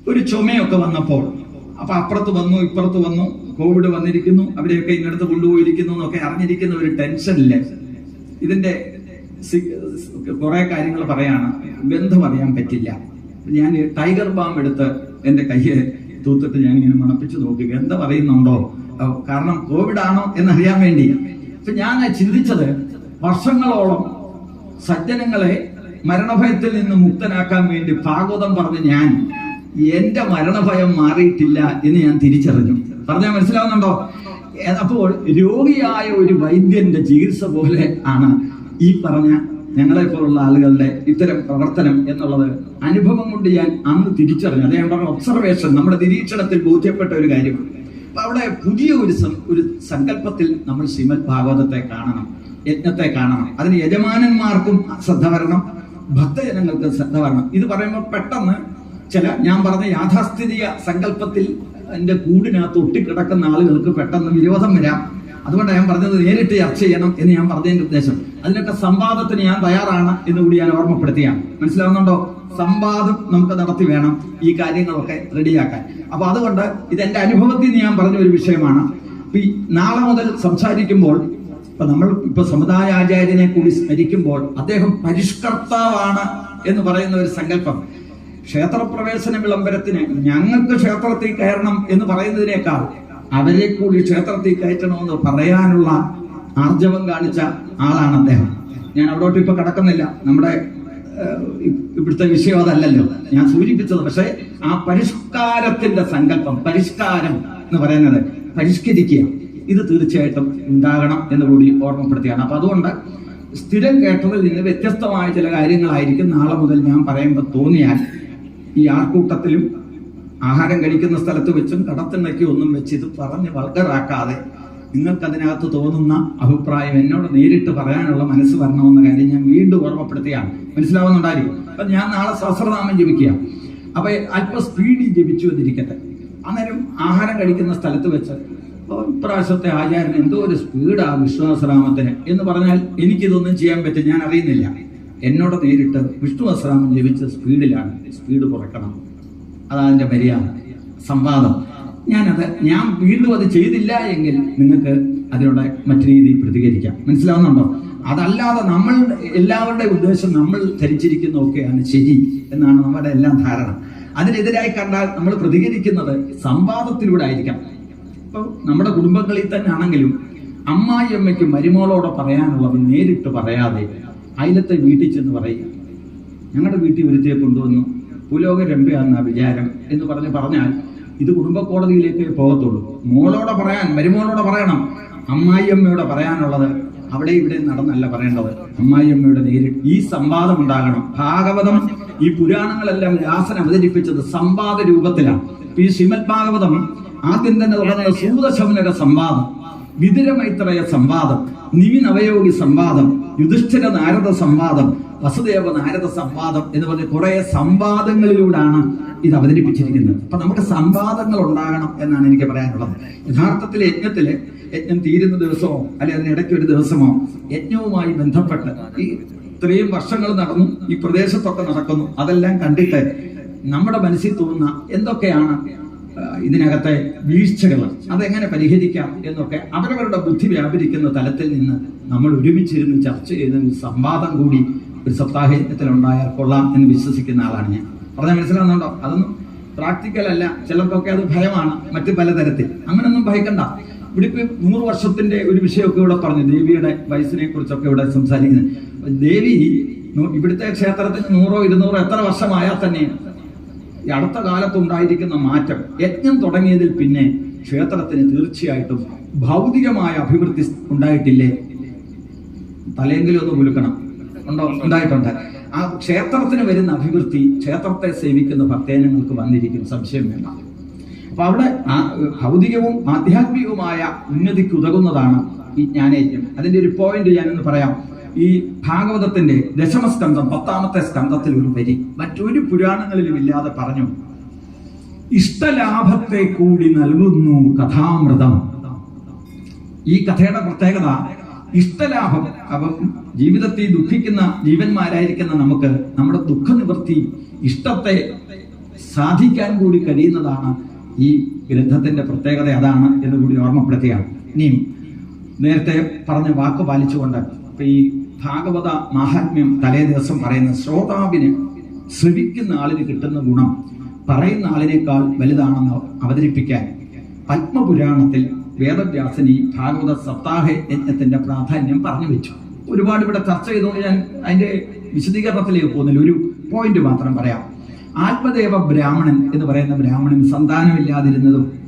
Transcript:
ഒരു ചുമയൊക്കെ വന്നപ്പോൾ അപ്പൊ അപ്പുറത്ത് വന്നു ഇപ്പുറത്ത് വന്നു, കോവിഡ് വന്നിരിക്കുന്നു, അവരെയൊക്കെ ഇങ്ങടുത്ത് കൊണ്ടുപോയിരിക്കുന്നു എന്നൊക്കെ അറിഞ്ഞിരിക്കുന്ന ഒരു ടെൻഷനില്ല. ഇതിന്റെ കുറെ കാര്യങ്ങൾ പറയാണ്, ബന്ധം അറിയാൻ പറ്റില്ല. ഞാൻ ടൈഗർ ബാം എടുത്ത് എന്റെ കയ്യെ തൂത്തിട്ട് ഞാൻ ഇങ്ങനെ മണപ്പിച്ച് നോക്കി, ഗന്ധം അറിയുന്നുണ്ടോ, കാരണം കോവിഡ് ആണോ എന്നറിയാൻ വേണ്ടി. അപ്പൊ ഞാൻ ചിന്തിച്ചത്, വർഷങ്ങളോളം സജ്ജനങ്ങളെ മരണഭയത്തിൽ നിന്ന് മുക്തനാക്കാൻ വേണ്ടി ഭാഗവതം പറഞ്ഞ് ഞാൻ എന്റെ മരണഭയം മാറിയിട്ടില്ല എന്ന് ഞാൻ തിരിച്ചറിഞ്ഞു. പറഞ്ഞാൽ മനസ്സിലാവുന്നുണ്ടോ? അപ്പോൾ രോഗിയായ ഒരു വൈദ്യന്റെ ചികിത്സ പോലെ ആണ് ഈ പറഞ്ഞ ഞങ്ങളെ പോലുള്ള ആളുകളുടെ ഇത്തരം പ്രവർത്തനം എന്നുള്ളത് അനുഭവം കൊണ്ട് ഞാൻ അന്ന് തിരിച്ചറിഞ്ഞു. അത് ഞാൻ പറഞ്ഞ ഒബ്സർവേഷൻ, നമ്മുടെ നിരീക്ഷണത്തിൽ ബോധ്യപ്പെട്ട ഒരു കാര്യമാണ്. അപ്പൊ അവിടെ പുതിയ ഒരു സങ്കല്പത്തിൽ നമ്മൾ ശ്രീമദ് ഭാഗവതത്തെ കാണണം, യജ്ഞത്തെ കാണണം. അതിന് യജമാനന്മാർക്കും ശ്രദ്ധ വരണം, ഭക്തജനങ്ങൾക്ക് ശ്രദ്ധ വരണം. ഇത് പറയുമ്പോൾ പെട്ടെന്ന് ഞാൻ പറഞ്ഞ യാഥാസ്ഥിതിക സങ്കല്പത്തിൽ എന്റെ കൂടിനകത്ത് ഒട്ടിക്കിടക്കുന്ന ആളുകൾക്ക് പെട്ടെന്ന് വിരോധം വരാം. അതുകൊണ്ടാണ് ഞാൻ പറഞ്ഞത് നേരിട്ട് ചർച്ച ചെയ്യണം എന്ന് ഞാൻ പറഞ്ഞതിന്റെ ഉദ്ദേശം. അതിനൊക്കെ സംവാദത്തിന് ഞാൻ തയ്യാറാണ് എന്ന് കൂടി ഞാൻ ഓർമ്മപ്പെടുത്തിയാണ്. മനസ്സിലാവുന്നുണ്ടോ? സംവാദം നമുക്ക് നടത്തി വേണം ഈ കാര്യങ്ങളൊക്കെ റെഡിയാക്കാൻ. അപ്പൊ അതുകൊണ്ട് ഇതെന്റെ അനുഭവത്തിൽ നിന്ന് ഞാൻ പറഞ്ഞ ഒരു വിഷയമാണ്. ഈ നാളെ മുതൽ സംസാരിക്കുമ്പോൾ നമ്മൾ സമുദായ ആചാര്യനെ കൂടി സ്മരിക്കുമ്പോൾ അദ്ദേഹം പരിഷ്കർത്താവാണ് എന്ന് പറയുന്ന ഒരു സങ്കല്പം. ക്ഷേത്രപ്രവേശന വിളംബരത്തിന് ഞങ്ങൾക്ക് ക്ഷേത്രത്തിൽ കയറണം എന്ന് പറയുന്നതിനേക്കാൾ അവരെ കൂടി ക്ഷേത്രത്തിൽ കയറ്റണമെന്ന് പറയാനുള്ള ആർജവം കാണിച്ച ആളാണ് അദ്ദേഹം. ഞാൻ അവിടോട്ട് ഇപ്പൊ കടക്കുന്നില്ല, നമ്മുടെ ഇവിടുത്തെ വിഷയം അതല്ലല്ലോ ഞാൻ സൂചിപ്പിച്ചത്. പക്ഷെ ആ പരിഷ്കാരത്തിന്റെ സങ്കല്പം, പരിഷ്കാരം എന്ന് പറയുന്നത് പരിഷ്കരിക്കുക, ഇത് തീർച്ചയായിട്ടും ഉണ്ടാകണം എന്ന് കൂടി ഓർമ്മപ്പെടുത്തുകയാണ്. അപ്പൊ അതുകൊണ്ട് സ്ഥിരം കേട്ടതിൽ നിന്ന് വ്യത്യസ്തമായ ചില കാര്യങ്ങളായിരിക്കും നാളെ മുതൽ ഞാൻ പറയുമ്പോൾ തോന്നിയാൽ ഈ ആൾക്കൂട്ടത്തിലും ആഹാരം കഴിക്കുന്ന സ്ഥലത്ത് വെച്ചും കടത്തിണക്കി ഒന്നും വെച്ച് ഇത് പറഞ്ഞ് വൾഗറാക്കാതെ നിങ്ങൾക്ക് അതിനകത്ത് തോന്നുന്ന അഭിപ്രായം എന്നോട് നേരിട്ട് പറയാനുള്ള മനസ്സ് വരണമെന്ന കാര്യം ഞാൻ വീണ്ടും ഓർമ്മപ്പെടുത്തുകയാണ്. മനസ്സിലാവുന്നുണ്ടായിരിക്കും. അപ്പൊ ഞാൻ നാളെ സഹസ്രനാമം ജപിക്കുക. അപ്പൊ അല്പം സ്പീഡിൽ ജപിച്ചു എന്നിരിക്കട്ടെ. അന്നേരം ആഹാരം കഴിക്കുന്ന സ്ഥലത്ത് വെച്ച് ഇപ്രാവശ്യത്തെ ആചാര്യൻ എന്തോ ഒരു സ്പീഡാ വിഷ്ണു സഹസ്രനാമത്തിന് എന്ന് പറഞ്ഞാൽ എനിക്കിതൊന്നും ചെയ്യാൻ പറ്റും, ഞാൻ അറിയുന്നില്ല. എന്നോട് നേരിട്ട് വിഷ്ണു സഹസ്രനാമം ജപിച്ച് സ്പീഡിലാണ്, സ്പീഡ് കുറയ്ക്കണം, അതതിന്റെ മര്യാദ, സംവാദം. ഞാൻ വീണ്ടും അത് ചെയ്തില്ല എങ്കിൽ നിങ്ങൾക്ക് അതിനോട് മറ്റു രീതിയിൽ പ്രതികരിക്കാം. മനസ്സിലാവുന്നുണ്ടോ? അതല്ലാതെ നമ്മൾ എല്ലാവരുടെ ഉദ്ദേശം നമ്മൾ ധരിച്ചിരിക്കുന്നതൊക്കെയാണ് ശരി എന്നാണ് നമ്മുടെ എല്ലാം ധാരണ. അതിനെതിരായി കണ്ടാൽ നമ്മൾ പ്രതികരിക്കുന്നത് സംവാദത്തിലൂടെ ആയിരിക്കണം. ഇപ്പൊ നമ്മുടെ കുടുംബങ്ങളിൽ തന്നെ ആണെങ്കിലും അമ്മായിയമ്മയ്ക്ക് മരുമോളോട് പറയാനുള്ളത് നേരിട്ട് പറയാതെ അയലത്തെ വീട്ടിൽ ചെന്ന് പറയുക. ഞങ്ങളുടെ വീട്ടിൽ ഒരുത്തിയെ കൊണ്ടുവന്നു, ഭൂലോക രംഭയാന്ന വിചാരം എന്ന് പറഞ്ഞാൽ ഇത് കുടുംബ കോടതിയിലേക്ക് പോകത്തുള്ളൂ. മോളോടെ പറയാൻ, മരുമോളോടെ പറയണം. അമ്മായിയമ്മയോടെ പറയാനുള്ളത് അവിടെ ഇവിടെ നടന്നല്ല പറയേണ്ടത്, അമ്മായിയമ്മയുടെ നേരിട്ട് ഈ സംവാദം ഉണ്ടാകണം. ഭാഗവതം, ഈ പുരാണങ്ങളെല്ലാം വ്യാസൻ അവതരിപ്പിച്ചത് സംവാദ രൂപത്തിലാണ്. ഈ ശ്രീമദ് ഭാഗവതം ആദ്യം തന്നെ തുടങ്ങുന്ന സൂതശമനക സംവാദം, വിതുരമൈത്രേയ സംവാദം, നിമി നവയോഗി സംവാദം, യുധിഷ്ഠിര നാരദ സംവാദം, വസുദേവ നാരദ സംവാദം എന്ന് പറഞ്ഞ കുറെ സംവാദങ്ങളിലൂടെയാണ് ഇത് അവതരിപ്പിച്ചിരിക്കുന്നത്. അപ്പൊ നമുക്ക് സംവാദങ്ങൾ ഉണ്ടാകണം എന്നാണ് എനിക്ക് പറയാനുള്ളത്. യഥാർത്ഥത്തിൽ യജ്ഞം തീരുന്ന ദിവസമോ അല്ലെ അതിനിടയ്ക്ക് ഒരു ദിവസമോ യജ്ഞവുമായി ബന്ധപ്പെട്ട് ഈ ഇത്രയും വർഷങ്ങൾ നടന്നു, ഈ പ്രദേശത്തൊക്കെ നടക്കുന്നു, അതെല്ലാം കണ്ടിട്ട് നമ്മുടെ മനസ്സിൽ തോന്നുന്ന എന്തൊക്കെയാണ് ഇതിനകത്തെ വീഴ്ചകൾ, അതെങ്ങനെ പരിഹരിക്കാം എന്നൊക്കെ അവരവരുടെ ബുദ്ധി വ്യാപരിക്കുന്ന തലത്തിൽ നിന്ന് നമ്മൾ ഒരുമിച്ചിരുന്ന് ചർച്ച ചെയ്ത് സംവാദം കൂടി ഒരു സപ്താഹത്തിൽ ഉണ്ടായാൽ കൊള്ളാം എന്ന് വിശ്വസിക്കുന്ന ആളാണ് ഞാൻ. പറഞ്ഞാൽ മനസ്സിലാവുന്നുണ്ടോ? അതൊന്നും പ്രാക്ടിക്കൽ അല്ല. ചിലർക്കൊക്കെ അത് ഭയമാണ്, മറ്റു പലതരത്തിൽ. അങ്ങനൊന്നും ഭയക്കണ്ട. ഇവിടെ ഇപ്പൊ 100 വർഷത്തിന്റെ ഒരു വിഷയമൊക്കെ ഇവിടെ പറഞ്ഞു, ദേവിയുടെ വയസ്സിനെ കുറിച്ചൊക്കെ ഇവിടെ സംസാരിക്കുന്നത്. ദേവി ഇവിടുത്തെ ക്ഷേത്രത്തിൽ 100 200 എത്ര വർഷമായാൽ തന്നെ ഈ അടുത്ത കാലത്തുണ്ടായിരിക്കുന്ന മാറ്റം, യജ്ഞം തുടങ്ങിയതിൽ പിന്നെ ക്ഷേത്രത്തിന് തീർച്ചയായിട്ടും ഭൗതികമായ അഭിവൃദ്ധി ഉണ്ടായിട്ടില്ലേ? തലയെങ്കിലും ഒന്ന് കുലുക്കണം. ഉണ്ടായിട്ടുണ്ട്. ആ ക്ഷേത്രത്തിന് വരുന്ന അഭിവൃദ്ധി ക്ഷേത്രത്തെ സേവിക്കുന്ന ഭക്തജനങ്ങൾക്ക് വന്നിരിക്കും, സംശയം വേണ്ട. അപ്പൊ അവിടെ ഭൗതികവും ആധ്യാത്മികവുമായ ഉന്നതിക്ക് ഉതകുന്നതാണ് ഈ ജ്ഞാനയജ്ഞം. അതിന്റെ ഒരു പോയിന്റ് ഞാനൊന്ന് പറയാം. ഈ ഭാഗവതത്തിന്റെ ദശമസ്കന്ധം 10ാമത്തെ സ്കന്ധത്തിൽ ഒരു വരി മറ്റൊരു പുരാണങ്ങളിലും ഇല്ലാതെ പറഞ്ഞു, ഇഷ്ടലാഭത്തെ കൂടി നൽകുന്നു കഥാമൃതം. ഈ കഥയുടെ പ്രത്യേകത ഇഷ്ടലാഭം. അപ്പം ജീവിതത്തിൽ ദുഃഖിക്കുന്ന ജീവന്മാരായിരിക്കുന്ന നമുക്ക് നമ്മുടെ ദുഃഖനിവൃത്തി, ഇഷ്ടത്തെ സാധിക്കാൻ കൂടി കഴിയുന്നതാണ് ഈ ഗ്രന്ഥത്തിന്റെ പ്രത്യേകത. അതാണ് എന്ന് കൂടി ഓർമ്മപ്പെടുത്തുകയാണ്. ഇനിയും നേരത്തെ പറഞ്ഞ വാക്ക് പാലിച്ചുകൊണ്ട് ഈ ഭാഗവത മാഹാത്മ്യം തലേ ദിവസം പറയുന്ന ശ്രോതാവിന്, ശ്രവിക്കുന്ന ആളിന് കിട്ടുന്ന ഗുണം പറയുന്ന ആളിനേക്കാൾ വലുതാണെന്ന് അവതരിപ്പിക്കാൻ പത്മപുരാണത്തിൽ വേദവ്യാസൻ ഈ ഭാഗവത സപ്താഹ യജ്ഞത്തിന്റെ പ്രാധാന്യം പറഞ്ഞു വെച്ചു. ഒരുപാട് ഇവിടെ ചർച്ച ചെയ്തു. ഞാൻ അതിന്റെ വിശദീകരണത്തിലേക്ക് പോകുന്നില്ല, ഒരു പോയിന്റ് മാത്രം പറയാം. ആത്മദേവ ബ്രാഹ്മണൻ എന്ന് പറയുന്ന ബ്രാഹ്മണൻ സന്താനമില്ലാതിരുന്നതും